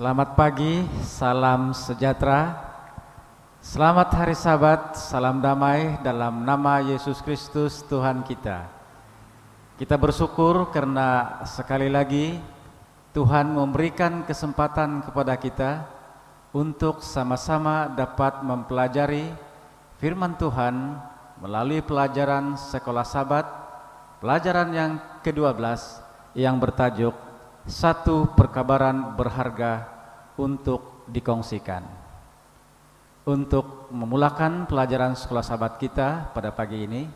Selamat pagi, salam sejahtera, selamat hari Sabat, salam damai dalam nama Yesus Kristus Tuhan kita. Kita bersyukur karena sekali lagi Tuhan memberikan kesempatan kepada kita untuk sama-sama dapat mempelajari firman Tuhan melalui pelajaran sekolah Sabat, pelajaran yang ke-12 yang bertajuk Satu Perkabaran Berharga untuk Dikongsikan. Untuk memulakan pelajaran sekolah Sabat kita pada pagi ini,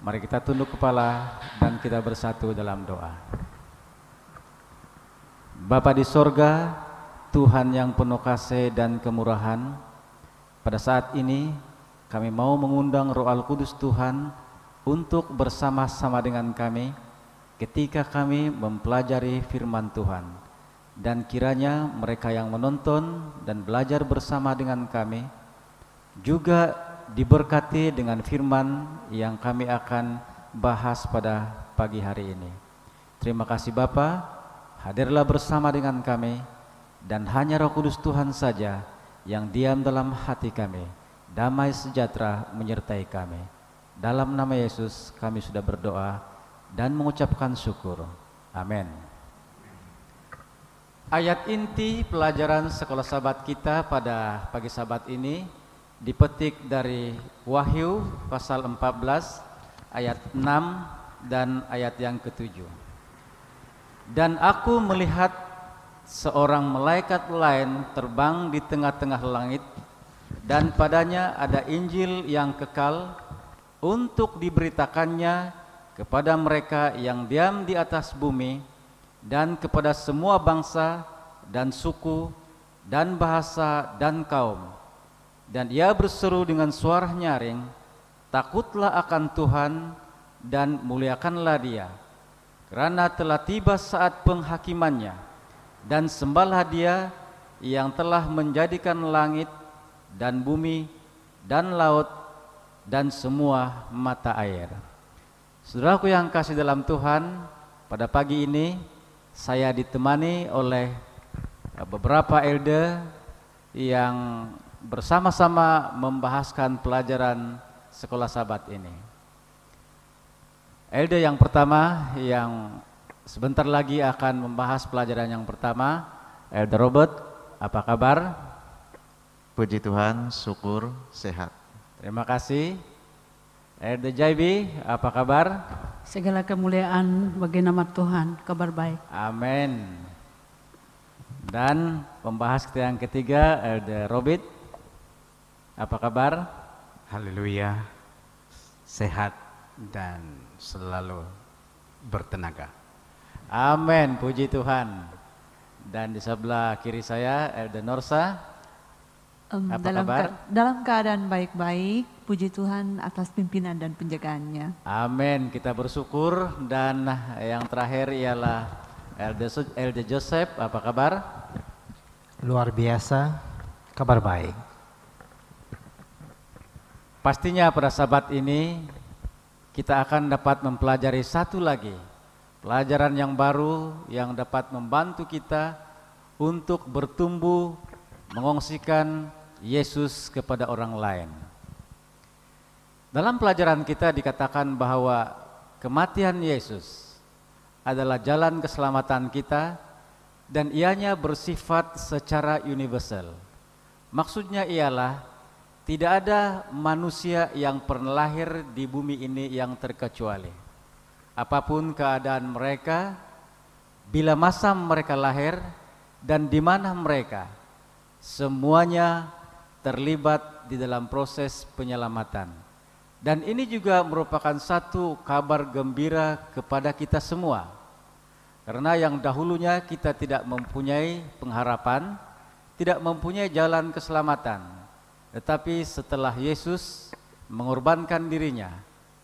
mari kita tunduk kepala dan kita bersatu dalam doa. Bapa di sorga, Tuhan yang penuh kasih dan kemurahan, pada saat ini kami mau mengundang Roh Al-Kudus Tuhan untuk bersama-sama dengan kami ketika kami mempelajari firman Tuhan, dan kiranya mereka yang menonton dan belajar bersama dengan kami juga diberkati dengan firman yang kami akan bahas pada pagi hari ini. Terima kasih Bapa, hadirlah bersama dengan kami, dan hanya Roh Kudus Tuhan saja yang diam dalam hati kami. Damai sejahtera menyertai kami. Dalam nama Yesus kami sudah berdoa dan mengucapkan syukur. Amin. Ayat inti pelajaran sekolah Sabat kita pada pagi Sabat ini dipetik dari Wahyu pasal 14 ayat 6 dan ayat yang ke-7. Dan aku melihat seorang malaikat lain terbang di tengah-tengah langit, dan padanya ada Injil yang kekal untuk diberitakannya kepada mereka yang diam di atas bumi, dan kepada semua bangsa dan suku dan bahasa dan kaum. Dan ia berseru dengan suara nyaring, takutlah akan Tuhan dan muliakanlah Dia, karena telah tiba saat penghakimannya, dan sembahlah Dia yang telah menjadikan langit dan bumi dan laut dan semua mata air. Saudaraku yang kasih dalam Tuhan, pada pagi ini saya ditemani oleh beberapa elder yang bersama-sama membahaskan pelajaran sekolah Sabat ini. Elder yang pertama yang sebentar lagi akan membahas pelajaran yang pertama, Elder Robert, apa kabar? Puji Tuhan, syukur, sehat. Terima kasih. Elder Jaibi, apa kabar? Segala kemuliaan bagi nama Tuhan, kabar baik. Amin. Dan pembahas kita yang ketiga, Elder Robert, apa kabar? Haleluya, sehat dan selalu bertenaga. Amin, puji Tuhan. Dan di sebelah kiri saya, Elder Norsa, apa kabar? Dalam keadaan baik-baik, puji Tuhan atas pimpinan dan penjagaannya. Amin, kita bersyukur. Dan yang terakhir ialah Elder Joseph, apa kabar? Luar biasa, kabar baik. Pastinya pada Sabat ini kita akan dapat mempelajari satu lagi pelajaran yang baru yang dapat membantu kita untuk bertumbuh mengongsikan Yesus kepada orang lain. Dalam pelajaran kita dikatakan bahwa kematian Yesus adalah jalan keselamatan kita, dan ianya bersifat secara universal. Maksudnya ialah tidak ada manusia yang pernah lahir di bumi ini yang terkecuali. Apapun keadaan mereka, bila masa mereka lahir dan di mana mereka, semuanya terlibat di dalam proses penyelamatan. Dan ini juga merupakan satu kabar gembira kepada kita semua. Karena yang dahulunya kita tidak mempunyai pengharapan, tidak mempunyai jalan keselamatan. Tetapi setelah Yesus mengorbankan dirinya,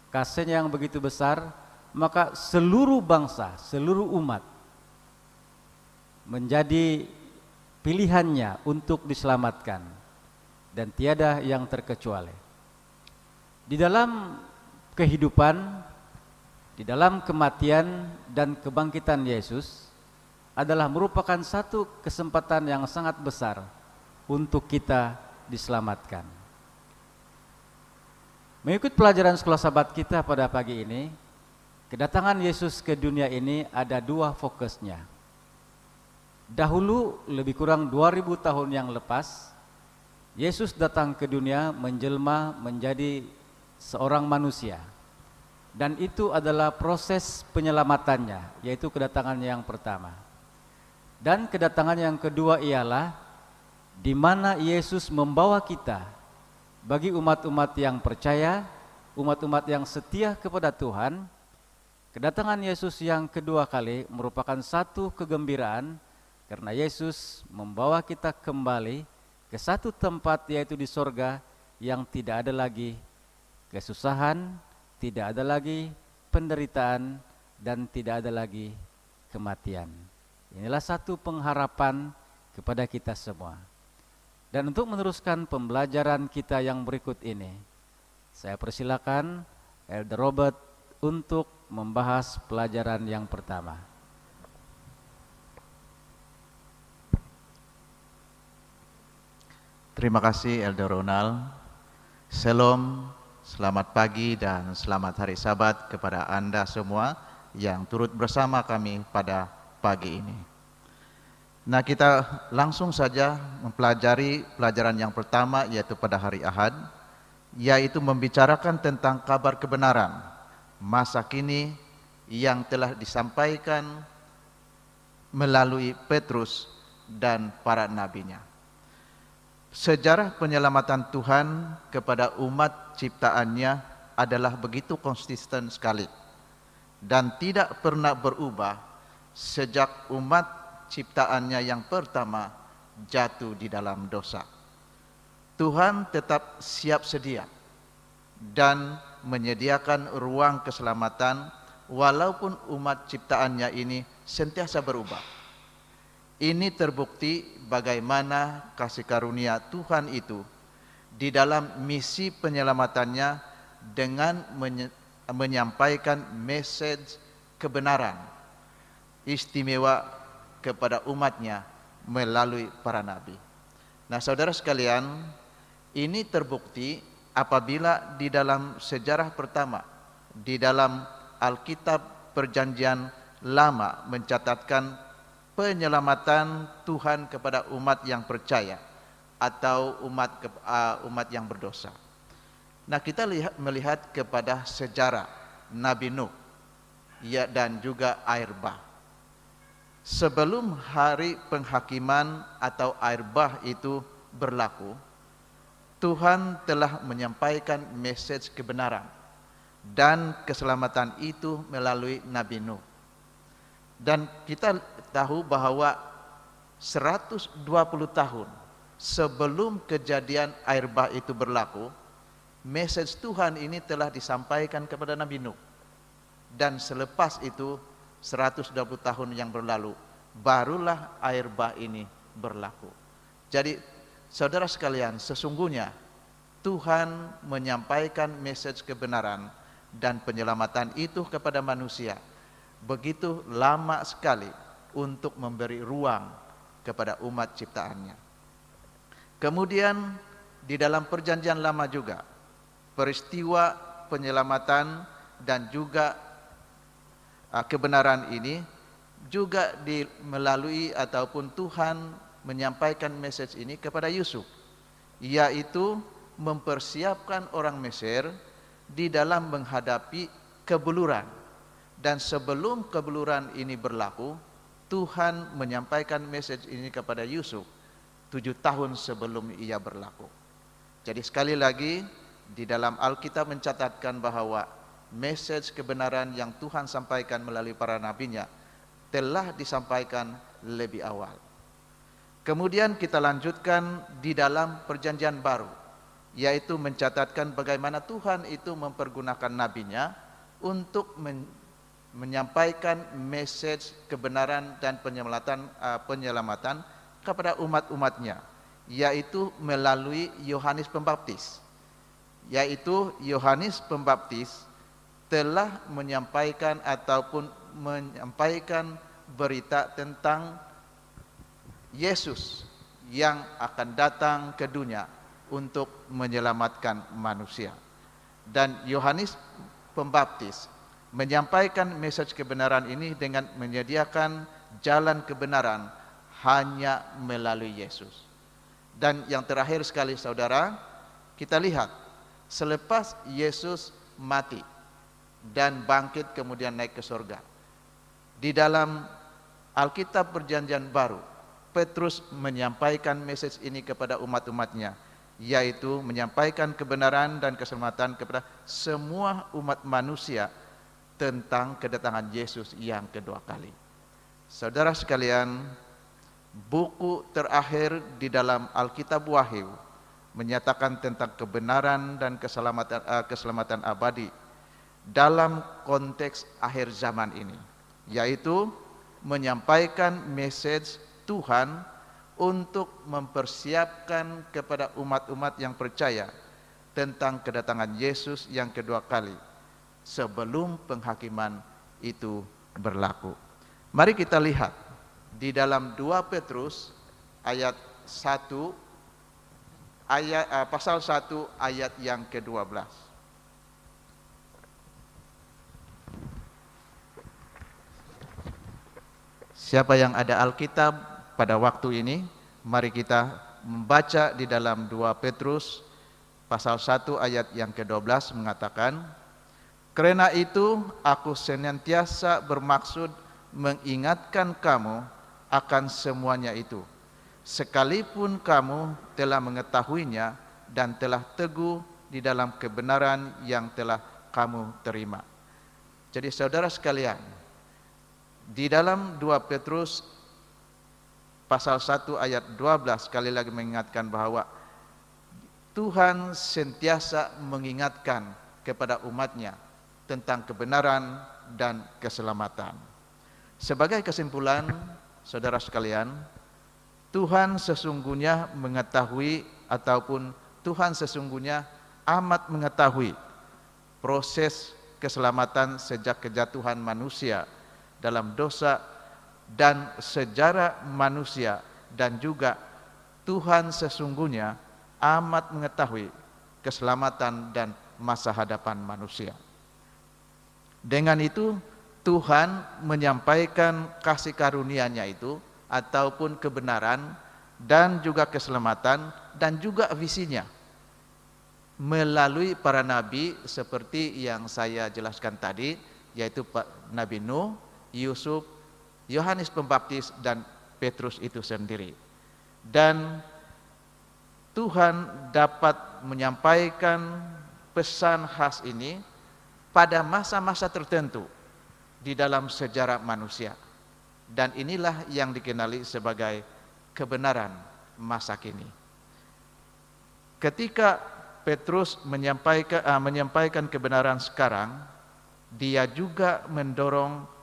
kasihnya yang begitu besar, maka seluruh bangsa, seluruh umat menjadi pilihannya untuk diselamatkan, dan tiada yang terkecuali. Di dalam kehidupan, di dalam kematian dan kebangkitan Yesus, adalah merupakan satu kesempatan yang sangat besar untuk kita diselamatkan. Mengikut pelajaran sekolah sahabat kita pada pagi ini, kedatangan Yesus ke dunia ini ada dua fokusnya. Dahulu lebih kurang 2000 tahun yang lepas, Yesus datang ke dunia menjelma menjadi seorang manusia. Dan itu adalah proses penyelamatannya, yaitu kedatangan yang pertama. Dan kedatangan yang kedua ialah di mana Yesus membawa kita bagi umat-umat yang percaya, umat-umat yang setia kepada Tuhan. Kedatangan Yesus yang kedua kali merupakan satu kegembiraan karena Yesus membawa kita kembali ke satu tempat, yaitu di sorga, yang tidak ada lagi kesusahan, tidak ada lagi penderitaan, dan tidak ada lagi kematian. Inilah satu pengharapan kepada kita semua. Dan untuk meneruskan pembelajaran kita yang berikut ini, saya persilakan Elder Robert untuk membahas pelajaran yang pertama. Terima kasih Elder Ronald. Shalom, selamat pagi dan selamat hari Sabat kepada Anda semua yang turut bersama kami pada pagi ini. Nah, kita langsung saja mempelajari pelajaran yang pertama, yaitu pada hari Ahad, yaitu membicarakan tentang kabar kebenaran masa kini yang telah disampaikan melalui Petrus dan para nabinya. Sejarah penyelamatan Tuhan kepada umat ciptaannya adalah begitu konsisten sekali dan tidak pernah berubah sejak umat ciptaannya yang pertama jatuh di dalam dosa. Tuhan tetap siap sedia dan menyediakan ruang keselamatan walaupun umat ciptaannya ini sentiasa berubah. Ini terbukti bagaimana kasih karunia Tuhan itu di dalam misi penyelamatannya dengan menyampaikan message kebenaran istimewa kepada umatnya melalui para nabi. Nah, saudara sekalian, ini terbukti apabila di dalam sejarah pertama, di dalam Alkitab Perjanjian Lama mencatatkan penyelamatan Tuhan kepada umat yang percaya atau umat yang berdosa. Nah, kita melihat kepada sejarah Nabi Nuh dan juga air bah. Sebelum hari penghakiman atau air bah itu berlaku, Tuhan telah menyampaikan message kebenaran dan keselamatan itu melalui Nabi Nuh. Dan kita tahu bahwa 120 tahun sebelum kejadian air bah itu berlaku, message Tuhan ini telah disampaikan kepada Nabi Nuh. Dan selepas itu 120 tahun yang berlalu, barulah air bah ini berlaku. Jadi saudara sekalian, sesungguhnya Tuhan menyampaikan message kebenaran dan penyelamatan itu kepada manusia begitu lama sekali untuk memberi ruang kepada umat ciptaannya. Kemudian di dalam Perjanjian Lama juga, peristiwa penyelamatan dan juga kebenaran ini juga melalui ataupun Tuhan menyampaikan message ini kepada Yusuf, yaitu mempersiapkan orang Mesir di dalam menghadapi kebuluran. Dan sebelum kebuluran ini berlaku, Tuhan menyampaikan message ini kepada Yusuf 7 tahun sebelum ia berlaku. Jadi sekali lagi di dalam Alkitab mencatatkan bahwa message kebenaran yang Tuhan sampaikan melalui para nabinya telah disampaikan lebih awal. Kemudian kita lanjutkan di dalam Perjanjian Baru, yaitu mencatatkan bagaimana Tuhan itu mempergunakan nabinya untuk menyampaikan message kebenaran dan penyelamatan kepada umat-umatnya, yaitu melalui Yohanes Pembaptis. Yaitu Yohanes Pembaptis telah menyampaikan ataupun menyampaikan berita tentang Yesus yang akan datang ke dunia untuk menyelamatkan manusia. Dan Yohanes Pembaptis menyampaikan message kebenaran ini dengan menyediakan jalan kebenaran hanya melalui Yesus. Dan yang terakhir sekali saudara, kita lihat selepas Yesus mati dan bangkit kemudian naik ke surga, di dalam Alkitab Perjanjian Baru, Petrus menyampaikan message ini kepada umat-umatnya, yaitu menyampaikan kebenaran dan keselamatan kepada semua umat manusia tentang kedatangan Yesus yang kedua kali. Saudara sekalian, buku terakhir di dalam Alkitab Wahyu menyatakan tentang kebenaran dan keselamatan abadi dalam konteks akhir zaman ini, yaitu menyampaikan message Tuhan untuk mempersiapkan kepada umat-umat yang percaya tentang kedatangan Yesus yang kedua kali sebelum penghakiman itu berlaku. Mari kita lihat di dalam 2 Petrus ayat 1 pasal 1 ayat yang ke-12. Siapa yang ada Alkitab pada waktu ini, mari kita membaca di dalam 2 Petrus pasal 1 ayat yang ke-12 mengatakan, "Karena itu aku senantiasa bermaksud mengingatkan kamu akan semuanya itu, sekalipun kamu telah mengetahuinya dan telah teguh di dalam kebenaran yang telah kamu terima." Jadi saudara sekalian, di dalam 2 Petrus pasal 1 ayat 12 sekali lagi mengingatkan bahwa Tuhan sentiasa mengingatkan kepada umatnya tentang kebenaran dan keselamatan. Sebagai kesimpulan, saudara sekalian, Tuhan sesungguhnya mengetahui ataupun Tuhan sesungguhnya amat mengetahui proses keselamatan sejak kejatuhan manusia dalam dosa dan sejarah manusia, dan juga Tuhan sesungguhnya amat mengetahui keselamatan dan masa hadapan manusia. Dengan itu Tuhan menyampaikan kasih karunia-Nya itu ataupun kebenaran dan juga keselamatan dan juga visinya melalui para nabi seperti yang saya jelaskan tadi, yaitu Nabi Nuh, Yusuf, Yohanes Pembaptis dan Petrus itu sendiri. Dan Tuhan dapat menyampaikan pesan khas ini pada masa-masa tertentu di dalam sejarah manusia. Dan inilah yang dikenali sebagai kebenaran masa kini. Ketika Petrus menyampaikan kebenaran sekarang, dia juga mendorong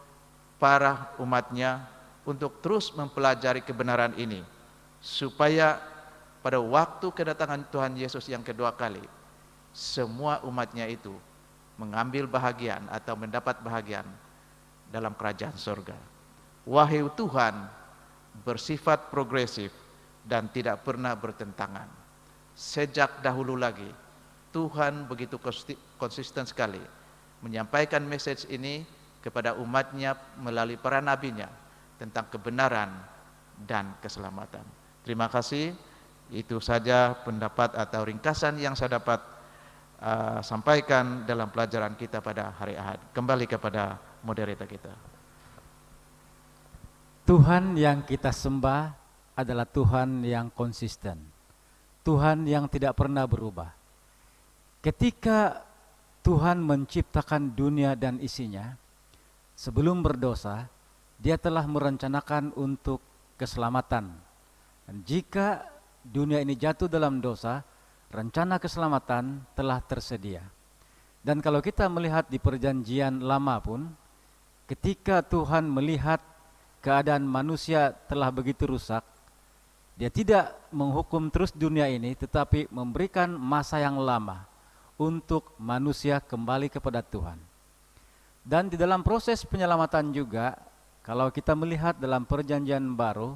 para umatnya untuk terus mempelajari kebenaran ini, supaya pada waktu kedatangan Tuhan Yesus yang kedua kali, semua umatnya itu mengambil bahagian atau mendapat bahagian dalam kerajaan surga. Wahyu Tuhan bersifat progresif dan tidak pernah bertentangan. Sejak dahulu lagi, Tuhan begitu konsisten sekali menyampaikan message ini kepada umatnya melalui para nabinya tentang kebenaran dan keselamatan. Terima kasih. Itu saja pendapat atau ringkasan yang saya dapat sampaikan dalam pelajaran kita pada hari Ahad. Kembali kepada moderator kita. Tuhan yang kita sembah adalah Tuhan yang konsisten, Tuhan yang tidak pernah berubah. Ketika Tuhan menciptakan dunia dan isinya, sebelum berdosa, Dia telah merencanakan untuk keselamatan. Dan jika dunia ini jatuh dalam dosa, rencana keselamatan telah tersedia. Dan kalau kita melihat di perjanjian lama pun, ketika Tuhan melihat keadaan manusia telah begitu rusak, Dia tidak menghukum terus dunia ini, tetapi memberikan masa yang lama untuk manusia kembali kepada Tuhan. Dan di dalam proses penyelamatan juga, Kalau kita melihat dalam perjanjian baru,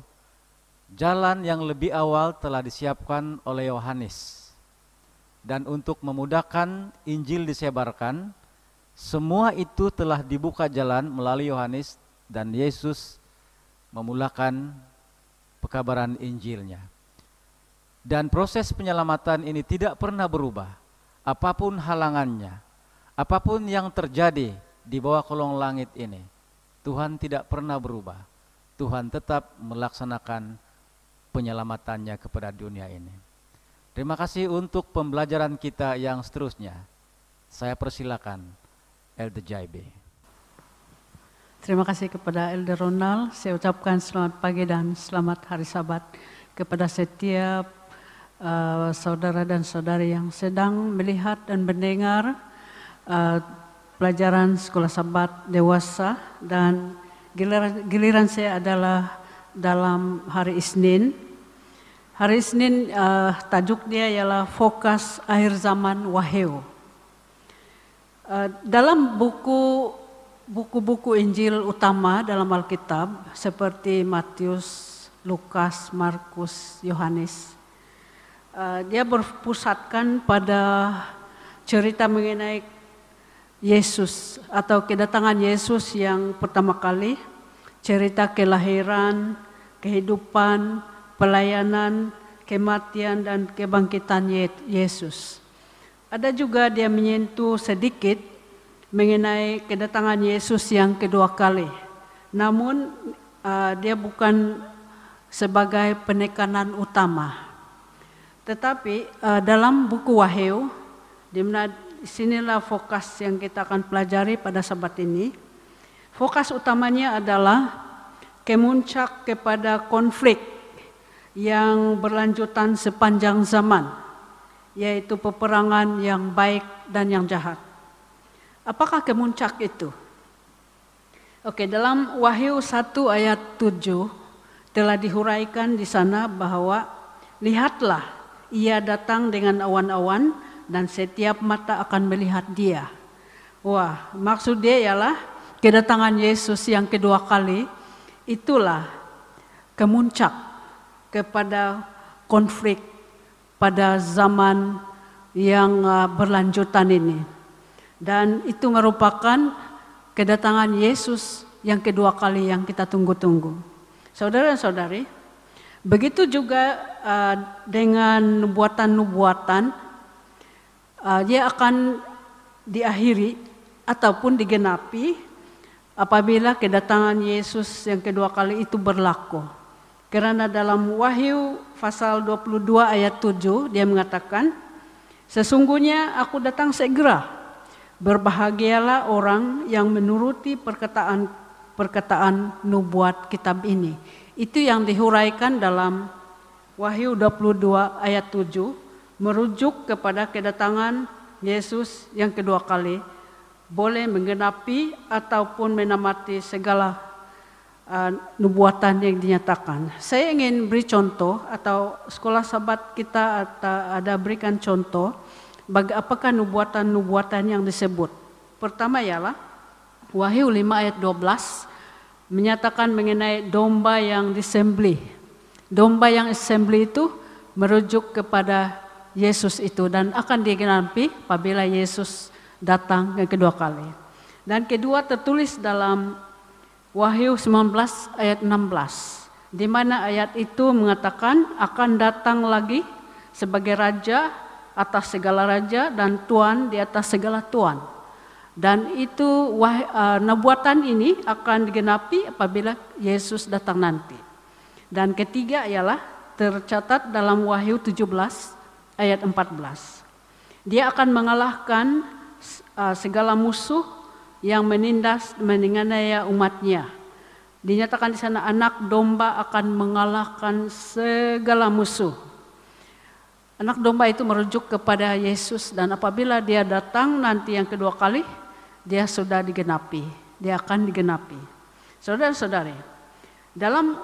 jalan yang lebih awal telah disiapkan oleh Yohanes. Dan untuk memudahkan Injil disebarkan, semua itu telah dibuka jalan melalui Yohanes dan Yesus memulakan pekabaran Injilnya. Dan proses penyelamatan ini tidak pernah berubah. Apapun halangannya, apapun yang terjadi di bawah kolong langit ini, Tuhan tidak pernah berubah. Tuhan tetap melaksanakan penyelamatannya kepada dunia ini. Terima kasih untuk pembelajaran kita yang seterusnya. Saya persilakan Elder Jaibe. Terima kasih kepada Elder Ronald. Saya ucapkan selamat pagi dan selamat hari Sabat kepada setiap saudara dan saudari yang sedang melihat dan mendengar pelajaran sekolah Sabat dewasa, dan giliran saya adalah dalam hari Isnin. Hari Isnin tajuk dia ialah Fokus Akhir Zaman Wahyu. Dalam buku-buku Injil utama dalam Alkitab seperti Matius, Lukas, Markus, Yohanes, dia berpusatkan pada cerita mengenai Yesus atau kedatangan Yesus yang pertama kali, cerita kelahiran, kehidupan, pelayanan, kematian dan kebangkitan Yesus. Ada juga dia menyentuh sedikit mengenai kedatangan Yesus yang kedua kali. Namun dia bukan sebagai penekanan utama. Tetapi dalam buku Wahyu, di mana disinilah fokus yang kita akan pelajari pada Sabat ini. Fokus utamanya adalah kemuncak kepada konflik yang berlanjutan sepanjang zaman, yaitu peperangan yang baik dan yang jahat. Apakah kemuncak itu? Oke, dalam Wahyu 1 ayat 7 telah dihuraikan di sana bahwa lihatlah, ia datang dengan awan-awan dan setiap mata akan melihat dia. Wah, maksud dia ialah kedatangan Yesus yang kedua kali, itulah kemuncak kepada konflik pada zaman yang berlanjutan ini. Dan itu merupakan kedatangan Yesus yang kedua kali yang kita tunggu-tunggu. Saudara dan saudari, begitu juga dengan nubuatan-nubuatan, dia akan diakhiri ataupun digenapi apabila kedatangan Yesus yang kedua kali itu berlaku. Karena dalam Wahyu pasal 22 ayat 7 dia mengatakan, sesungguhnya aku datang segera, berbahagialah orang yang menuruti perkataan nubuat kitab ini. Itu yang dihuraikan dalam Wahyu 22 ayat 7, merujuk kepada kedatangan Yesus yang kedua kali, boleh menggenapi ataupun menamati segala nubuatan yang dinyatakan. Saya ingin beri contoh, atau sekolah Sabat kita ada berikan contoh apakah nubuatan-nubuatan yang disebut. Pertama ialah Wahyu 5 ayat 12 menyatakan mengenai domba yang disembelih. Domba yang disembelih itu merujuk kepada Yesus itu dan akan digenapi apabila Yesus datang yang kedua kali. Dan kedua tertulis dalam Wahyu 19 ayat 16, di mana ayat itu mengatakan akan datang lagi sebagai raja atas segala raja dan tuan di atas segala tuan. Dan itu nubuatan ini akan digenapi apabila Yesus datang nanti. Dan ketiga ialah tercatat dalam Wahyu 17 ayat 14. Dia akan mengalahkan segala musuh yang menindas menganiaya umatnya. Dinyatakan di sana anak domba akan mengalahkan segala musuh. Anak domba itu merujuk kepada Yesus, dan apabila dia datang nanti yang kedua kali, dia sudah digenapi, dia akan digenapi. Saudara-saudari, dalam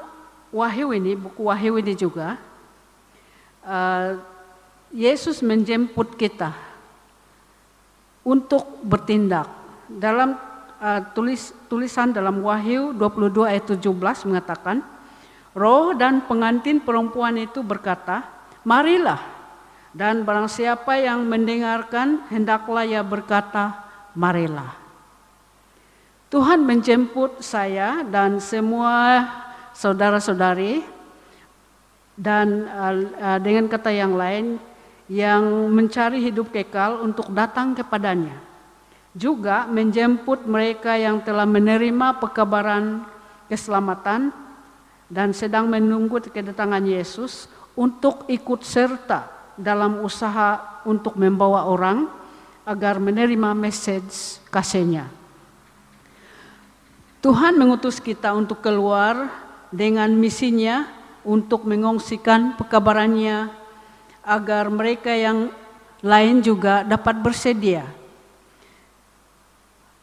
Wahyu ini, buku Wahyu ini juga, Yesus menjemput kita untuk bertindak. Dalam tulisan dalam Wahyu 22 ayat 17 mengatakan, roh dan pengantin perempuan itu berkata, marilah, dan barang siapa yang mendengarkan hendaklah ia berkata, marilah. Tuhan menjemput saya dan semua saudara-saudari, dan dengan kata yang lain, yang mencari hidup kekal untuk datang kepadanya. Juga menjemput mereka yang telah menerima pekabaran keselamatan dan sedang menunggu kedatangan Yesus untuk ikut serta dalam usaha untuk membawa orang agar menerima message kasih-Nya. Tuhan mengutus kita untuk keluar dengan misinya untuk mengongsikan pekabarannya agar mereka yang lain juga dapat bersedia.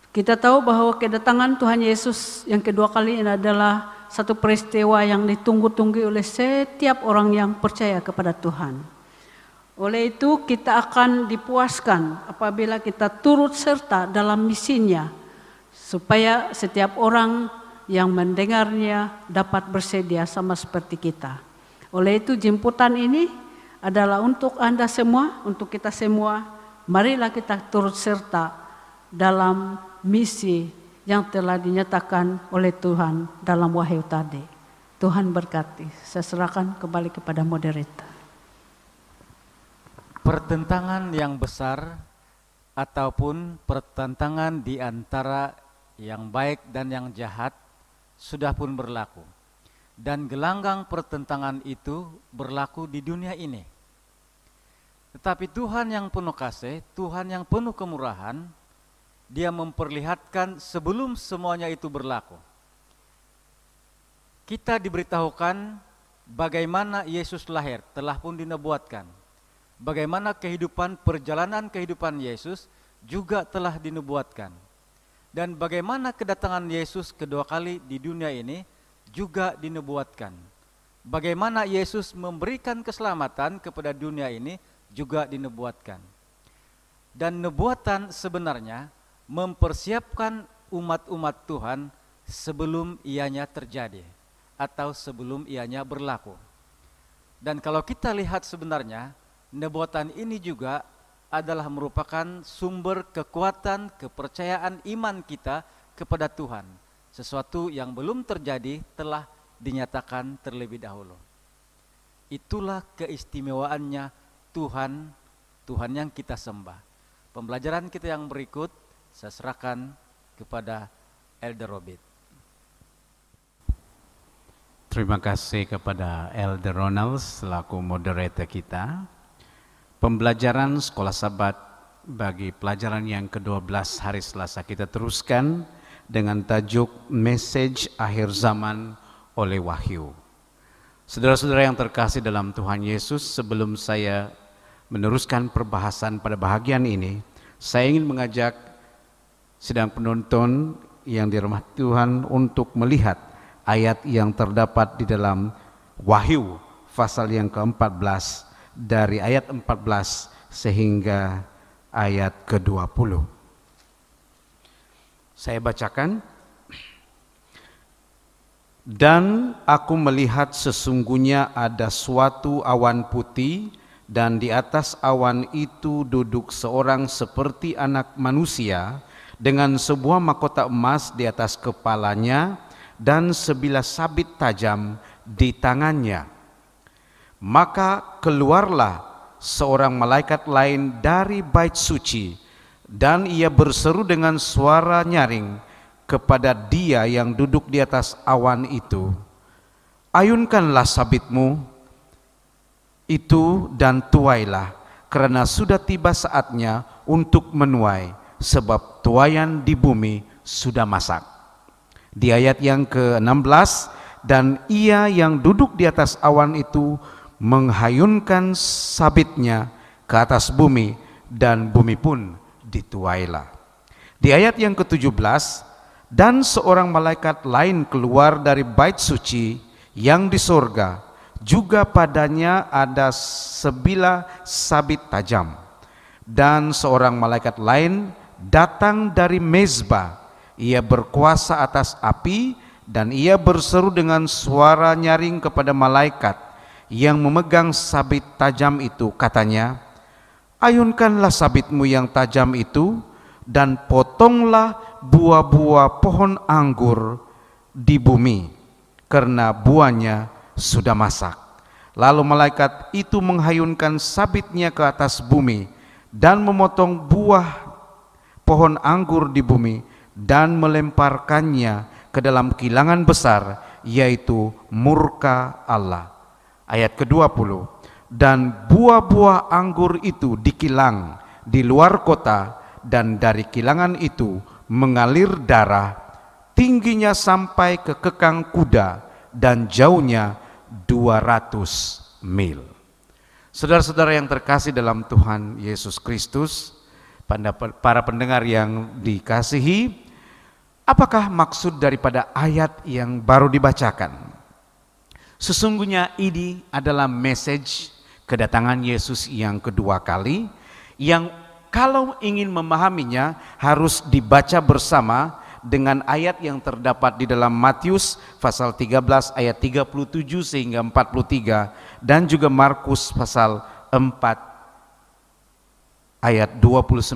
Kita tahu bahwa kedatangan Tuhan Yesus yang kedua kali ini adalah satu peristiwa yang ditunggu-tunggu oleh setiap orang yang percaya kepada Tuhan. Oleh itu kita akan dipuaskan apabila kita turut serta dalam misinya, supaya setiap orang yang mendengarnya dapat bersedia sama seperti kita. Oleh itu jemputan ini adalah untuk Anda semua, untuk kita semua. Marilah kita turut serta dalam misi yang telah dinyatakan oleh Tuhan dalam Wahyu tadi. Tuhan berkati. Saya serahkan kembali kepada moderator. Pertentangan yang besar ataupun pertentangan di antara yang baik dan yang jahat sudah pun berlaku. Dan gelanggang pertentangan itu berlaku di dunia ini. Tetapi Tuhan yang penuh kasih, Tuhan yang penuh kemurahan, Dia memperlihatkan sebelum semuanya itu berlaku. Kita diberitahukan bagaimana Yesus lahir, telah pun dinubuatkan. Bagaimana perjalanan kehidupan Yesus juga telah dinubuatkan. Dan bagaimana kedatangan Yesus kedua kali di dunia ini juga dinubuatkan. Bagaimana Yesus memberikan keselamatan kepada dunia ini juga dinubuatkan. Dan nubuatan sebenarnya mempersiapkan umat-umat Tuhan sebelum ianya terjadi atau sebelum ianya berlaku. Dan kalau kita lihat sebenarnya, nubuatan ini juga adalah merupakan sumber kekuatan, kepercayaan iman kita kepada Tuhan. Sesuatu yang belum terjadi telah dinyatakan terlebih dahulu. Itulah keistimewaannya Tuhan, Tuhan yang kita sembah. Pembelajaran kita yang berikut, saya serahkan kepada Elder Robert. Terima kasih kepada Elder Ronald selaku moderator kita. Pembelajaran Sekolah Sabat bagi pelajaran yang ke-12 hari Selasa kita teruskan dengan tajuk Message Akhir Zaman oleh Wahyu. Saudara-saudara yang terkasih dalam Tuhan Yesus, sebelum saya meneruskan perbahasan pada bahagian ini, saya ingin mengajak sidang penonton yang dirahmati Tuhan untuk melihat ayat yang terdapat di dalam Wahyu pasal yang ke-14 dari ayat 14 sehingga ayat ke-20. Saya bacakan. Dan aku melihat sesungguhnya ada suatu awan putih, dan di atas awan itu duduk seorang seperti anak manusia dengan sebuah mahkota emas di atas kepalanya dan sebilah sabit tajam di tangannya. Maka keluarlah seorang malaikat lain dari bait suci, dan ia berseru dengan suara nyaring kepada dia yang duduk di atas awan itu, ayunkanlah sabitmu itu dan tuailah, karena sudah tiba saatnya untuk menuai, sebab tuaian di bumi sudah masak. Di ayat yang ke-16, dan ia yang duduk di atas awan itu menghayunkan sabitnya ke atas bumi, dan bumi pun dituailah. Di ayat yang ke-17, dan seorang malaikat lain keluar dari bait suci yang di sorga, juga padanya ada sebilah sabit tajam. Dan seorang malaikat lain datang dari mezbah Ia berkuasa atas api, dan ia berseru dengan suara nyaring kepada malaikat yang memegang sabit tajam itu, katanya, ayunkanlah sabitmu yang tajam itu, dan potonglah buah-buah pohon anggur di bumi, karena buahnya sudah masak. Lalu malaikat itu menghayunkan sabitnya ke atas bumi, dan memotong buah pohon anggur di bumi, dan melemparkannya ke dalam kilangan besar, yaitu murka Allah. Ayat ke-20, dan buah-buah anggur itu dikilang di luar kota, dan dari kilangan itu mengalir darah, tingginya sampai ke kekang kuda, dan jauhnya 200 mil. Saudara-saudara yang terkasih dalam Tuhan Yesus Kristus, para pendengar yang dikasihi, apakah maksud daripada ayat yang baru dibacakan? Sesungguhnya ini adalah message kedatangan Yesus yang kedua kali, yang kalau ingin memahaminya harus dibaca bersama dengan ayat yang terdapat di dalam Matius pasal 13 ayat 37 sehingga 43, dan juga Markus pasal 4 ayat 29.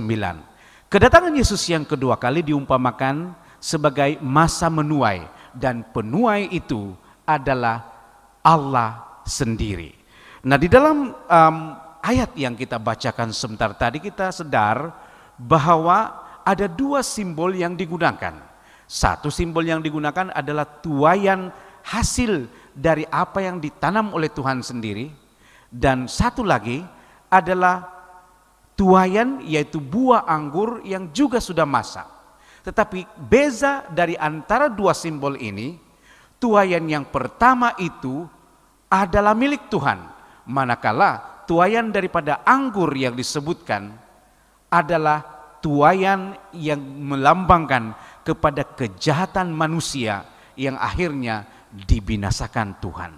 Kedatangan Yesus yang kedua kali diumpamakan sebagai masa menuai, dan penuai itu adalah Allah sendiri. Nah, di dalam ayat yang kita bacakan sebentar tadi, kita sadar bahwa ada dua simbol yang digunakan. Satu simbol yang digunakan adalah tuaian hasil dari apa yang ditanam oleh Tuhan sendiri, dan satu lagi adalah tuaian, yaitu buah anggur yang juga sudah masak. Tetapi beza dari antara dua simbol ini, tuaian yang pertama itu adalah milik Tuhan, manakala tuaian daripada anggur yang disebutkan adalah tuaian yang melambangkan kepada kejahatan manusia yang akhirnya dibinasakan Tuhan.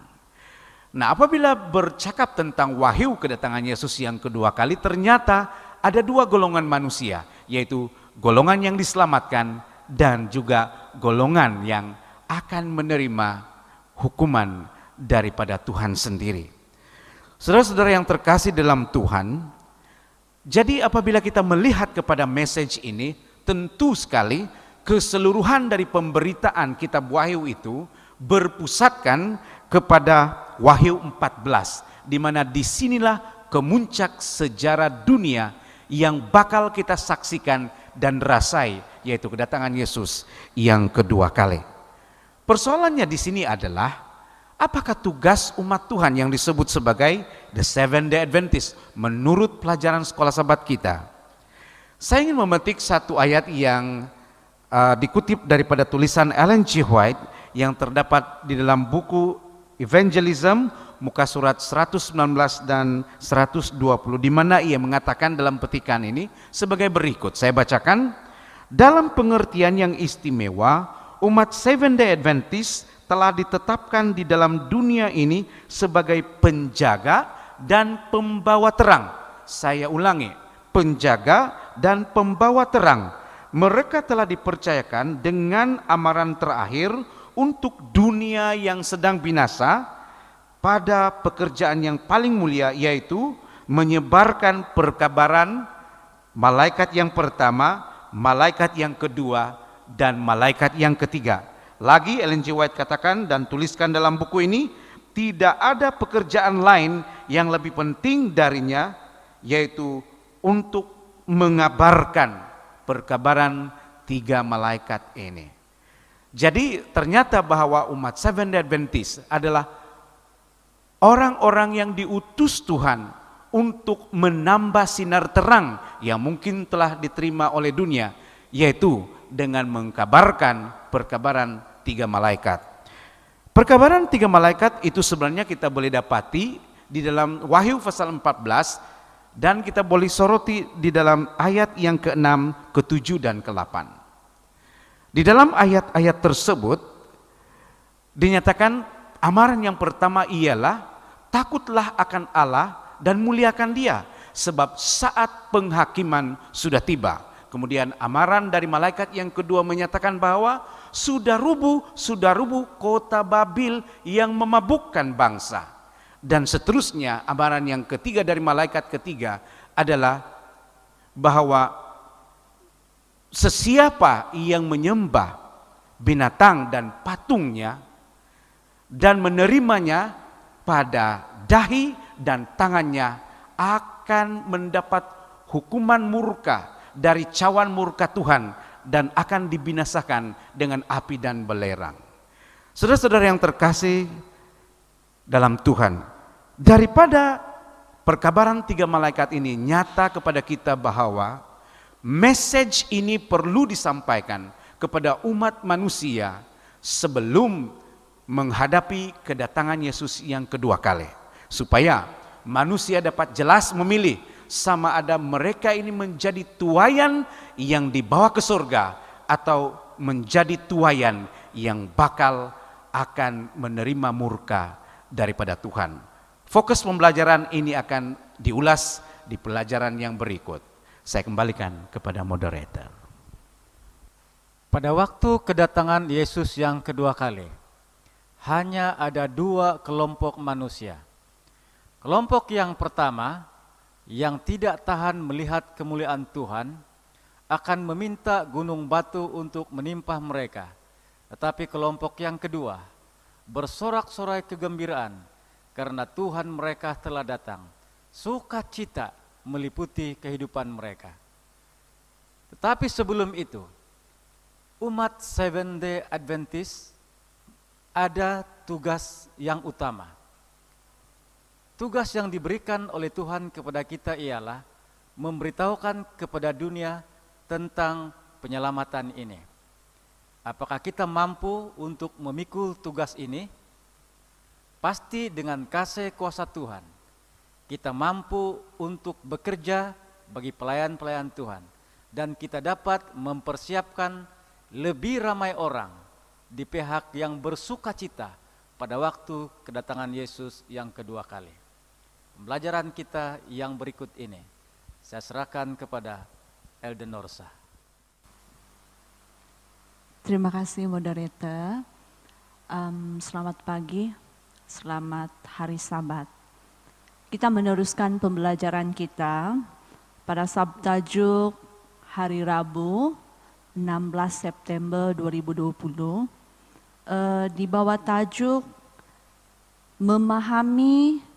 Nah, apabila bercakap tentang wahyu kedatangan Yesus yang kedua kali, ternyata ada dua golongan manusia, yaitu golongan yang diselamatkan dan juga golongan yang akan menerima hukuman daripada Tuhan sendiri. Saudara-saudara yang terkasih dalam Tuhan, jadi apabila kita melihat kepada message ini, tentu sekali keseluruhan dari pemberitaan kitab Wahyu itu berpusatkan kepada Wahyu 14, di mana disinilah kemuncak sejarah dunia yang bakal kita saksikan dan rasai, yaitu kedatangan Yesus yang kedua kali. Persoalannya di sini adalah, apakah tugas umat Tuhan yang disebut sebagai The Seventh Day Adventist menurut pelajaran sekolah sahabat kita? Saya ingin memetik satu ayat yang dikutip daripada tulisan Ellen G. White yang terdapat di dalam buku Evangelism, muka surat 119 dan 120, di mana ia mengatakan dalam petikan ini sebagai berikut. Saya bacakan. Dalam pengertian yang istimewa, umat Seventh Day Adventist telah ditetapkan di dalam dunia ini sebagai penjaga dan pembawa terang. Saya ulangi, penjaga dan pembawa terang. Mereka telah dipercayakan dengan amaran terakhir untuk dunia yang sedang binasa pada pekerjaan yang paling mulia, yaitu menyebarkan perkabaran malaikat yang pertama, malaikat yang kedua, dan malaikat yang ketiga. Lagi Ellen G. White katakan dan tuliskan dalam buku ini, tidak ada pekerjaan lain yang lebih penting darinya, yaitu untuk mengabarkan perkabaran tiga malaikat ini. Jadi ternyata bahwa umat Seventh Day Adventist adalah orang-orang yang diutus Tuhan untuk menambah sinar terang yang mungkin telah diterima oleh dunia, yaitu dengan mengkabarkan perkabaran tiga malaikat. Perkabaran tiga malaikat itu sebenarnya kita boleh dapati di dalam Wahyu pasal 14, dan kita boleh soroti di dalam ayat yang ke-6, ke-7, dan ke-8. Di dalam ayat-ayat tersebut dinyatakan amaran yang pertama ialah takutlah akan Allah dan muliakan Dia, sebab saat penghakiman sudah tiba. Kemudian amaran dari malaikat yang kedua menyatakan bahwa sudah rubuh kota Babil yang memabukkan bangsa. Dan seterusnya, amaran yang ketiga dari malaikat ketiga adalah bahwa sesiapa yang menyembah binatang dan patungnya dan menerimanya pada dahi dan tangannya akan mendapat hukuman murka dari cawan murka Tuhan dan akan dibinasakan dengan api dan belerang. Saudara-saudara yang terkasih dalam Tuhan, daripada perkabaran 3 malaikat ini nyata kepada kita bahwa message ini perlu disampaikan kepada umat manusia sebelum menghadapi kedatangan Yesus yang kedua kali, supaya manusia dapat jelas memilih sama ada mereka ini menjadi tuayan yang dibawa ke surga atau menjadi tuayan yang bakal akan menerima murka daripada Tuhan. Fokus pembelajaran ini akan diulas di pelajaran yang berikut. Saya kembalikan kepada moderator. Pada waktu kedatangan Yesus yang kedua kali, hanya ada 2 kelompok manusia. Kelompok yang pertama, yang tidak tahan melihat kemuliaan Tuhan, akan meminta gunung batu untuk menimpa mereka. Tetapi kelompok yang kedua, bersorak-sorai kegembiraan, karena Tuhan mereka telah datang. Sukacita meliputi kehidupan mereka. Tetapi sebelum itu, umat Seventh-day Adventist ada tugas yang utama. Tugas yang diberikan oleh Tuhan kepada kita ialah memberitahukan kepada dunia tentang penyelamatan ini. Apakah kita mampu untuk memikul tugas ini? Pasti dengan kasih kuasa Tuhan, kita mampu untuk bekerja bagi pelayan-pelayan Tuhan. Dan kita dapat mempersiapkan lebih ramai orang di pihak yang bersukacita pada waktu kedatangan Yesus yang kedua kali. Pembelajaran kita yang berikut ini saya serahkan kepada Elden Norsa. Terima kasih moderator. Selamat pagi, selamat hari Sabat. Kita meneruskan pembelajaran kita pada Sabtajuk hari Rabu 16 September 2020 di bawah tajuk Memahami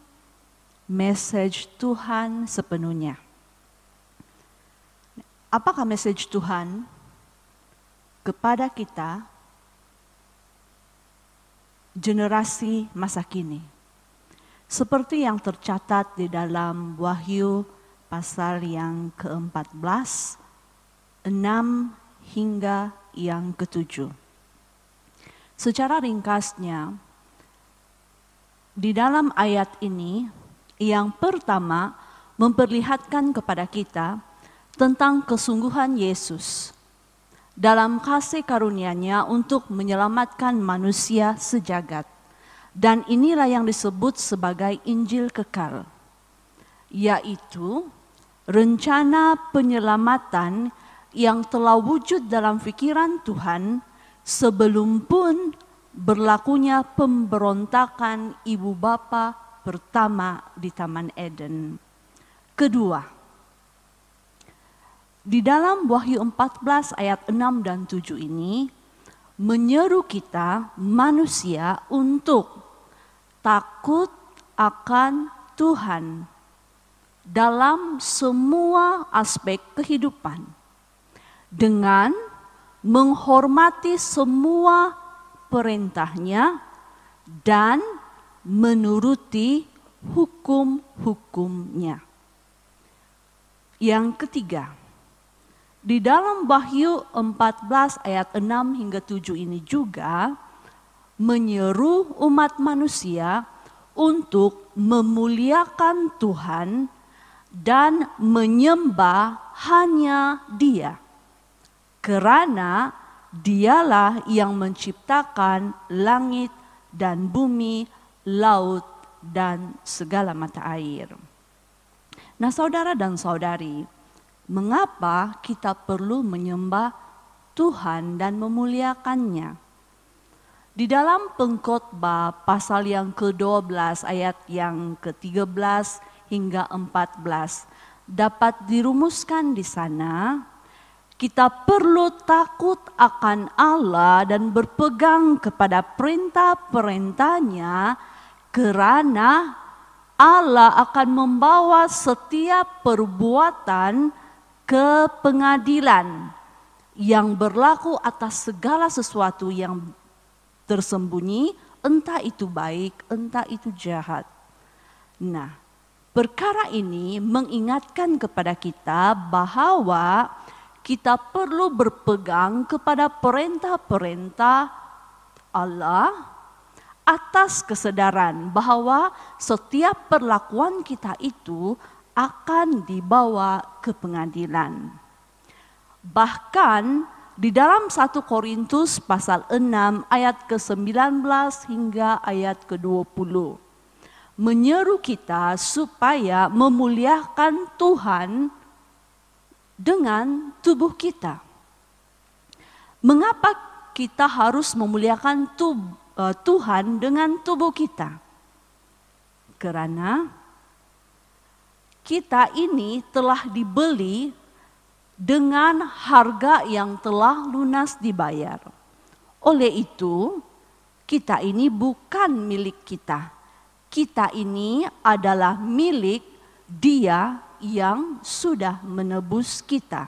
Message Tuhan sepenuhnya. Apakah message Tuhan kepada kita generasi masa kini? Seperti yang tercatat di dalam Wahyu pasal yang ke-14, 6 hingga yang ke-7. Secara ringkasnya, di dalam ayat ini, yang pertama memperlihatkan kepada kita tentang kesungguhan Yesus dalam kasih karunia-Nya untuk menyelamatkan manusia sejagat. Dan inilah yang disebut sebagai Injil kekal, yaitu rencana penyelamatan yang telah wujud dalam pikiran Tuhan sebelum pun berlakunya pemberontakan ibu bapa pertama di Taman Eden. Kedua, di dalam Wahyu 14 ayat 6 dan 7 ini menyeru kita manusia untuk takut akan Tuhan dalam semua aspek kehidupan, dengan menghormati semua perintahnya dan menuruti hukum-hukumnya. Yang ketiga, di dalam Wahyu 14 ayat 6 hingga 7 ini juga menyeru umat manusia untuk memuliakan Tuhan dan menyembah hanya Dia, karena Dialah yang menciptakan langit dan bumi, laut, dan segala mata air. Nah, saudara dan saudari, mengapa kita perlu menyembah Tuhan dan memuliakannya. Di dalam Pengkhotbah pasal yang ke-12 ayat yang ke-13 hingga 14 dapat dirumuskan di sana, kita perlu takut akan Allah dan berpegang kepada perintah-perintahnya, karena Allah akan membawa setiap perbuatan ke pengadilan yang berlaku atas segala sesuatu yang tersembunyi, entah itu baik, entah itu jahat. Nah, perkara ini mengingatkan kepada kita bahwa kita perlu berpegang kepada perintah-perintah Allah atas kesadaran bahwa setiap perlakuan kita itu akan dibawa ke pengadilan. Bahkan di dalam 1 Korintus pasal 6 ayat ke-19 hingga ayat ke-20 menyeru kita supaya memuliakan Tuhan dengan tubuh kita. Mengapa kita harus memuliakan Tuhan dengan tubuh kita? Karena kita ini telah dibeli dengan harga yang telah lunas dibayar. Oleh itu, kita ini bukan milik kita. Kita ini adalah milik Dia yang sudah menebus kita.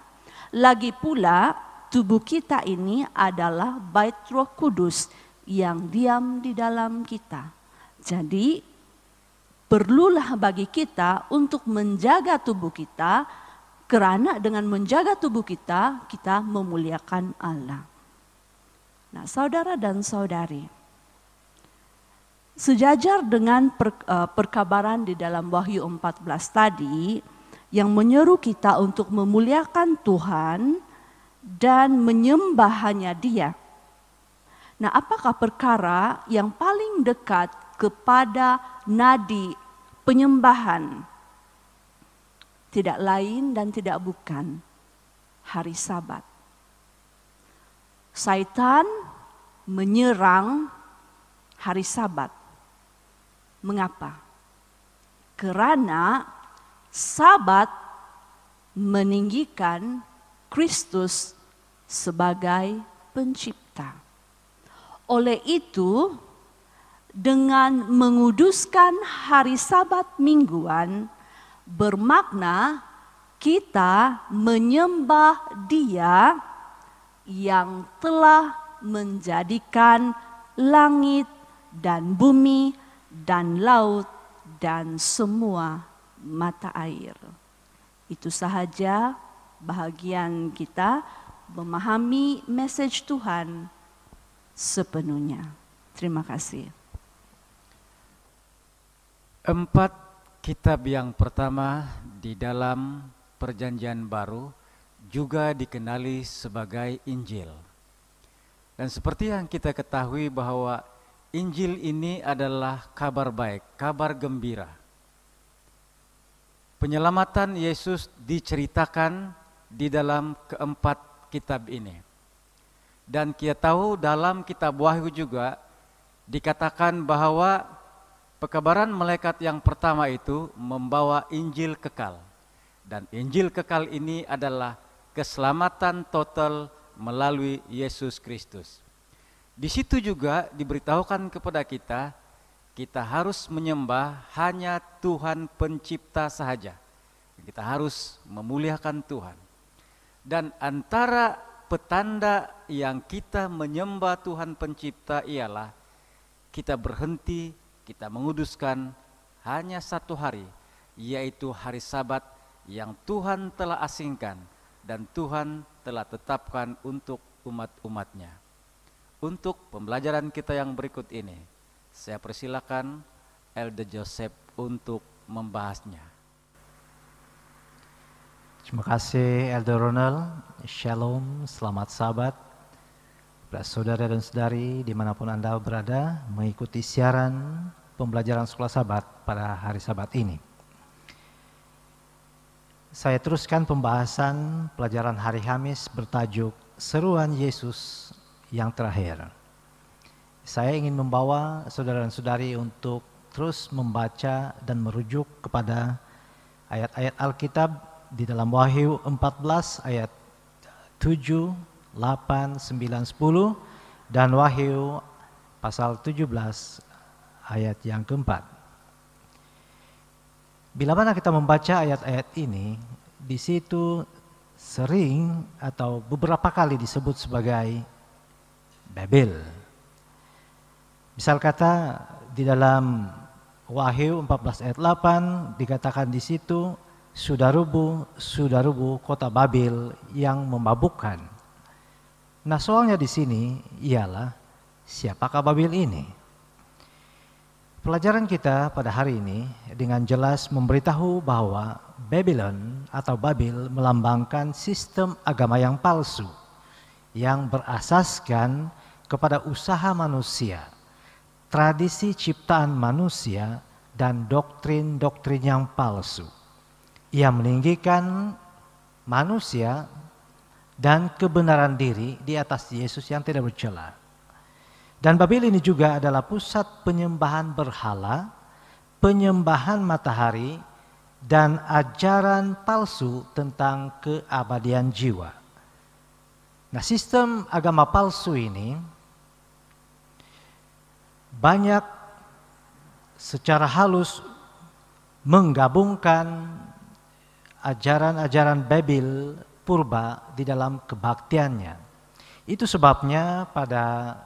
Lagi pula, tubuh kita ini adalah Bait Roh Kudus yang diam di dalam kita. Jadi, perlulah bagi kita untuk menjaga tubuh kita, karena dengan menjaga tubuh kita, kita memuliakan Allah. Nah, saudara dan saudari, sejajar dengan perkabaran di dalam Wahyu 14 tadi, yang menyeru kita untuk memuliakan Tuhan dan menyembah hanya Dia. Nah, apakah perkara yang paling dekat kepada nadi penyembahan? Tidak lain dan tidak bukan hari Sabat. Satan menyerang hari Sabat. Mengapa? Karena Sabat meninggikan Kristus sebagai pencipta. Oleh itu, dengan menguduskan hari Sabat mingguan, bermakna kita menyembah Dia yang telah menjadikan langit dan bumi dan laut dan semua mata air. Itu sahaja bahagian kita memahami message Tuhan sepenuhnya. Terima kasih. 4 kitab yang pertama di dalam Perjanjian Baru juga dikenali sebagai Injil. Dan seperti yang kita ketahui bahwa Injil ini adalah kabar baik, kabar gembira. Penyelamatan Yesus diceritakan di dalam keempat kitab ini. Dan kita tahu dalam kitab Wahyu juga dikatakan bahwa pekabaran malaikat yang pertama itu membawa Injil kekal. Dan Injil kekal ini adalah keselamatan total melalui Yesus Kristus. Di situ juga diberitahukan kepada kita, kita harus menyembah hanya Tuhan pencipta sahaja. Kita harus memuliakan Tuhan. Dan antara petanda yang kita menyembah Tuhan pencipta ialah kita berhenti, kita menguduskan hanya satu hari, yaitu hari Sabat yang Tuhan telah asingkan dan Tuhan telah tetapkan untuk umat-umatnya. Untuk pembelajaran kita yang berikut ini, saya persilakan Elder Joseph untuk membahasnya. Terima kasih Elder Ronald. Shalom, selamat Sabat. Para saudara dan saudari dimanapun Anda berada mengikuti siaran pembelajaran sekolah Sabat pada hari Sabat ini. saya teruskan pembahasan pelajaran hari Kamis bertajuk Seruan Yesus yang terakhir. Saya ingin membawa saudara dan saudari untuk terus membaca dan merujuk kepada ayat-ayat Alkitab di dalam Wahyu 14 ayat 7, 8, 9, 10 dan Wahyu pasal 17 ayat yang keempat. Bila mana kita membaca ayat-ayat ini, di situ sering atau beberapa kali disebut sebagai Babel. Misal kata di dalam Wahyu 14 ayat 8 dikatakan di situ sudah rubuh kota Babel yang memabukkan. Nah, soalnya di sini ialah siapakah Babel ini? Pelajaran kita pada hari ini dengan jelas memberitahu bahwa Babylon atau Babel melambangkan sistem agama yang palsu yang berasaskan kepada usaha manusia, tradisi ciptaan manusia, dan doktrin-doktrin yang palsu. Ia meninggikan manusia dan kebenaran diri di atas Yesus yang tidak bercela. Dan Babel ini juga adalah pusat penyembahan berhala, penyembahan matahari, dan ajaran palsu tentang keabadian jiwa. Nah, sistem agama palsu ini banyak secara halus menggabungkan ajaran-ajaran Babel purba di dalam kebaktiannya. Itu sebabnya pada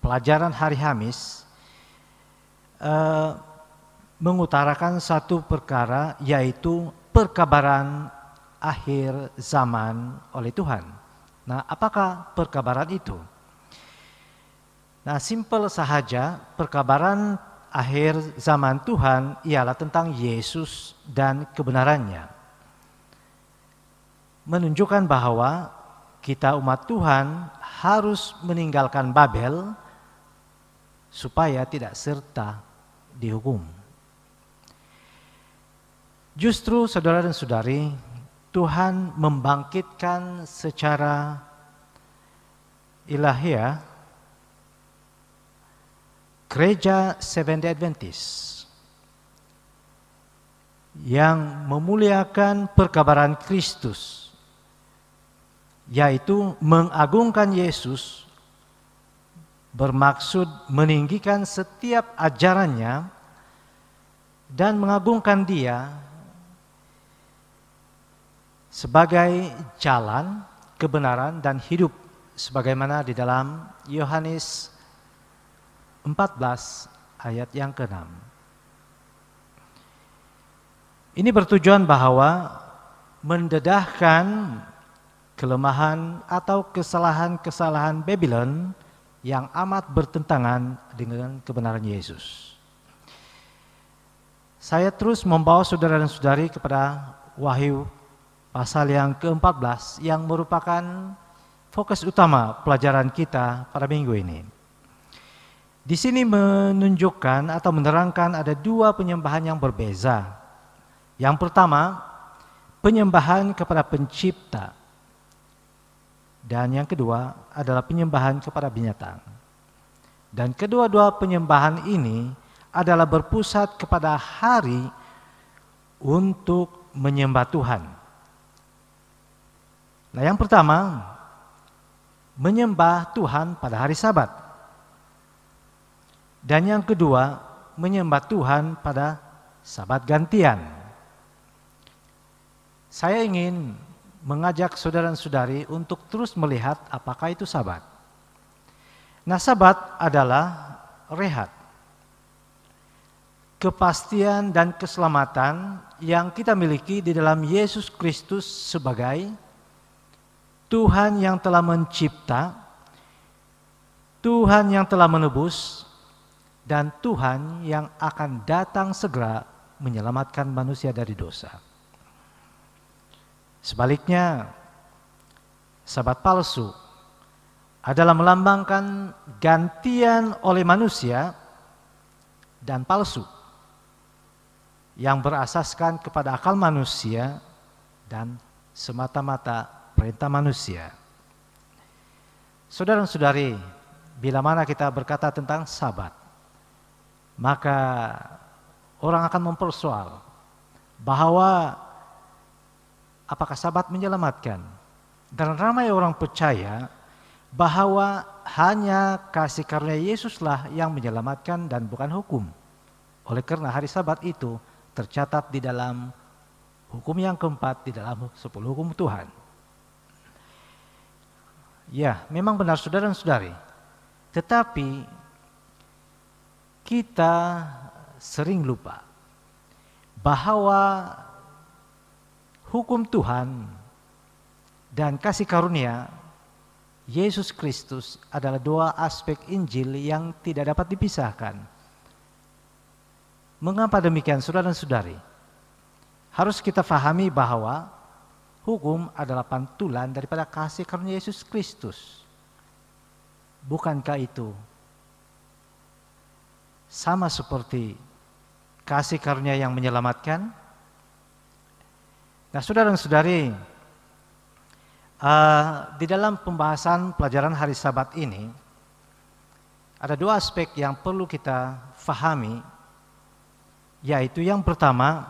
pelajaran hari Kamis mengutarakan satu perkara, yaitu perkabaran akhir zaman oleh Tuhan. Nah, apakah perkabaran itu? Nah, simpel sahaja, perkabaran akhir zaman Tuhan ialah tentang Yesus dan kebenarannya. Menunjukkan bahwa kita umat Tuhan harus meninggalkan Babel supaya tidak serta dihukum. Justru saudara dan saudari, Tuhan membangkitkan secara ilahiah gereja Seventh-day Adventist yang memuliakan perkabaran Kristus, yaitu mengagungkan Yesus, bermaksud meninggikan setiap ajarannya dan mengagungkan Dia sebagai jalan, kebenaran, dan hidup, sebagaimana di dalam Yohanes 14 ayat yang ke-6. Ini bertujuan bahwa mendedahkan kelemahan atau kesalahan-kesalahan Babylon yang amat bertentangan dengan kebenaran Yesus. Saya terus membawa saudara dan saudari kepada Wahyu pasal yang ke-14 yang merupakan fokus utama pelajaran kita pada minggu ini. Di sini menunjukkan atau menerangkan ada dua penyembahan yang berbeza. Yang pertama, penyembahan kepada pencipta. Dan yang kedua adalah penyembahan kepada binatang. Dan kedua-dua penyembahan ini adalah berpusat kepada hari untuk menyembah Tuhan. Nah, yang pertama, menyembah Tuhan pada hari Sabat. Dan yang kedua, menyembah Tuhan pada Sabat gantian. Saya ingin mengajak saudara dan saudari untuk terus melihat apakah itu Sabat. Nah, Sabat adalah rehat, kepastian dan keselamatan yang kita miliki di dalam Yesus Kristus sebagai Tuhan yang telah mencipta, Tuhan yang telah menebus, dan Tuhan yang akan datang segera menyelamatkan manusia dari dosa. Sebaliknya, Sabat palsu adalah melambangkan gantian oleh manusia dan palsu yang berasaskan kepada akal manusia dan semata-mata perintah manusia. Saudara-saudari, bila mana kita berkata tentang Sabat, maka orang akan mempersoal bahwa apakah Sabat menyelamatkan? Dan ramai orang percaya bahwa hanya kasih karunia Yesuslah yang menyelamatkan dan bukan hukum. Oleh karena hari Sabat itu tercatat di dalam hukum yang keempat di dalam 10 hukum Tuhan. Ya, memang benar saudara-saudari. Tetapi kita sering lupa bahwa hukum Tuhan dan kasih karunia Yesus Kristus adalah dua aspek Injil yang tidak dapat dipisahkan. Mengapa demikian saudara-saudari? Harus kita fahami bahwa hukum adalah pantulan daripada kasih karunia Yesus Kristus. Bukankah itu sama seperti kasih karunia yang menyelamatkan? Nah, saudara-saudari, di dalam pembahasan pelajaran hari Sabat ini ada dua aspek yang perlu kita fahami, yaitu yang pertama,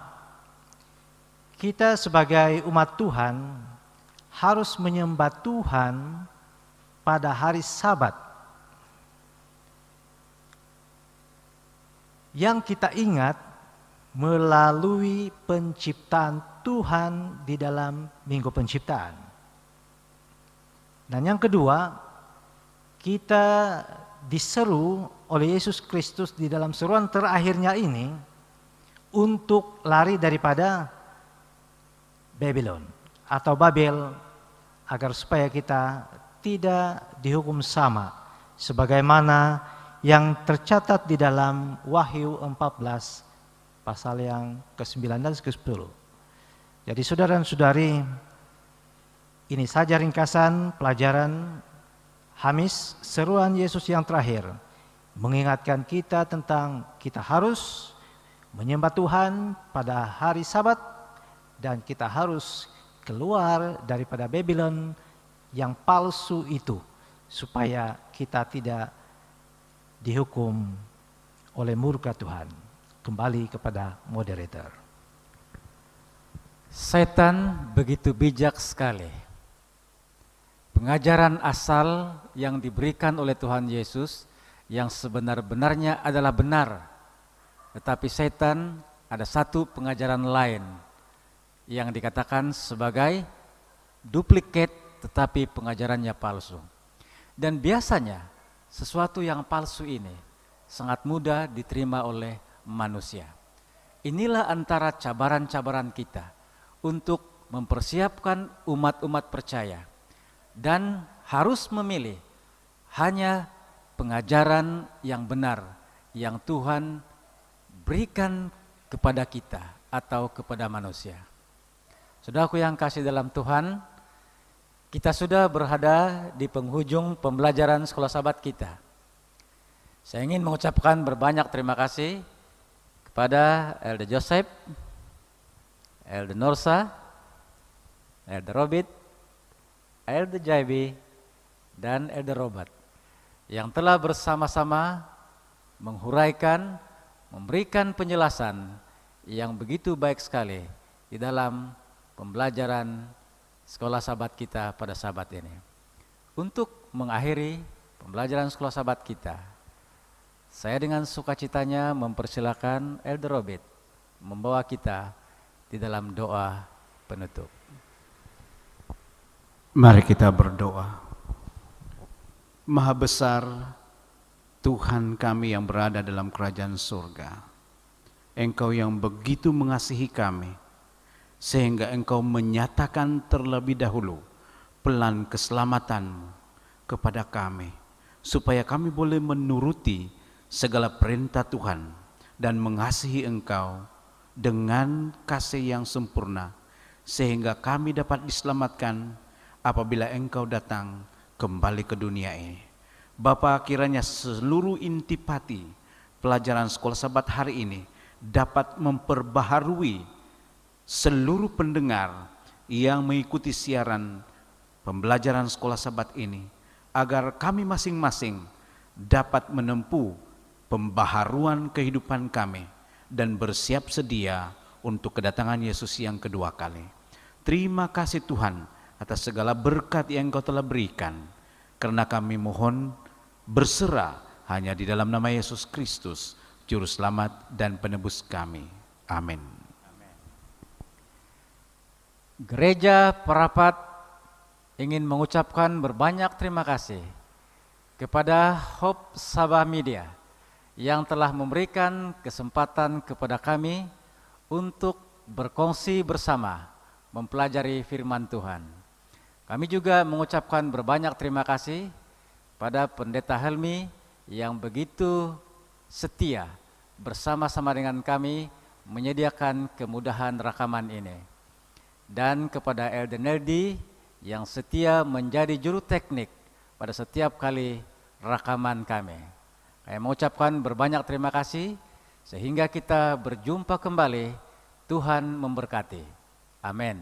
kita sebagai umat Tuhan harus menyembah Tuhan pada hari Sabat. Yang kita ingat melalui penciptaan Tuhan di dalam Minggu Penciptaan. Dan yang kedua, kita diseru oleh Yesus Kristus di dalam seruan terakhirnya ini untuk lari daripada Babylon atau Babel, agar supaya kita tidak dihukum sama sebagaimana yang tercatat di dalam Wahyu 14 pasal yang ke-9 dan ke-10. Jadi saudara dan saudari, ini saja ringkasan pelajaran Hamis, seruan Yesus yang terakhir, mengingatkan kita tentang kita harus menyembah Tuhan pada hari Sabat dan kita harus keluar daripada Babylon yang palsu itu supaya kita tidak dihukum oleh murka Tuhan. Kembali kepada moderator. Setan begitu bijak sekali. Pengajaran asal yang diberikan oleh Tuhan Yesus yang sebenar-benarnya adalah benar. Tetapi setan ada satu pengajaran lain yang dikatakan sebagai duplikat tetapi pengajarannya palsu. Dan biasanya sesuatu yang palsu ini sangat mudah diterima oleh manusia. Inilah antara cabaran-cabaran kita untuk mempersiapkan umat-umat percaya dan harus memilih hanya pengajaran yang benar yang Tuhan berikan kepada kita atau kepada manusia. Saudaraku yang kasih dalam Tuhan, kita sudah berada di penghujung pembelajaran sekolah Sabat kita. Saya ingin mengucapkan berbanyak terima kasih kepada Elder Joseph, Elder Norsa, Elder Robert, Elder Jaibi, dan Elder Robert yang telah bersama-sama menghuraikan, memberikan penjelasan yang begitu baik sekali di dalam pembelajaran sekolah Sabat kita pada Sabat ini. Untuk mengakhiri pembelajaran sekolah Sabat kita, saya dengan sukacitanya mempersilakan Elder Robert membawa kita di dalam doa penutup. Mari kita berdoa. Maha besar Tuhan kami yang berada dalam kerajaan surga. Engkau yang begitu mengasihi kami, sehingga Engkau menyatakan terlebih dahulu pelan keselamatan-Mu kepada kami, supaya kami boleh menuruti segala perintah Tuhan dan mengasihi Engkau dengan kasih yang sempurna, sehingga kami dapat diselamatkan apabila Engkau datang kembali ke dunia ini. Bapa, kiranya seluruh intipati pelajaran sekolah Sabat hari ini dapat memperbaharui seluruh pendengar yang mengikuti siaran pembelajaran sekolah Sabat ini, agar kami masing-masing dapat menempuh pembaharuan kehidupan kami dan bersiap sedia untuk kedatangan Yesus yang kedua kali. Terima kasih Tuhan atas segala berkat yang Engkau telah berikan, karena kami mohon berserah hanya di dalam nama Yesus Kristus, Juru Selamat dan Penebus kami. Amin. Gereja Perapat ingin mengucapkan berbanyak terima kasih kepada Hope Sabah Media yang telah memberikan kesempatan kepada kami untuk berkongsi bersama mempelajari firman Tuhan. Kami juga mengucapkan berbanyak terima kasih pada Pendeta Helmi yang begitu setia bersama-sama dengan kami menyediakan kemudahan rekaman ini. Dan kepada Elder Nerdi yang setia menjadi juru teknik pada setiap kali rekaman kami. Saya mengucapkan berbanyak terima kasih sehingga kita berjumpa kembali. Tuhan memberkati. Amin.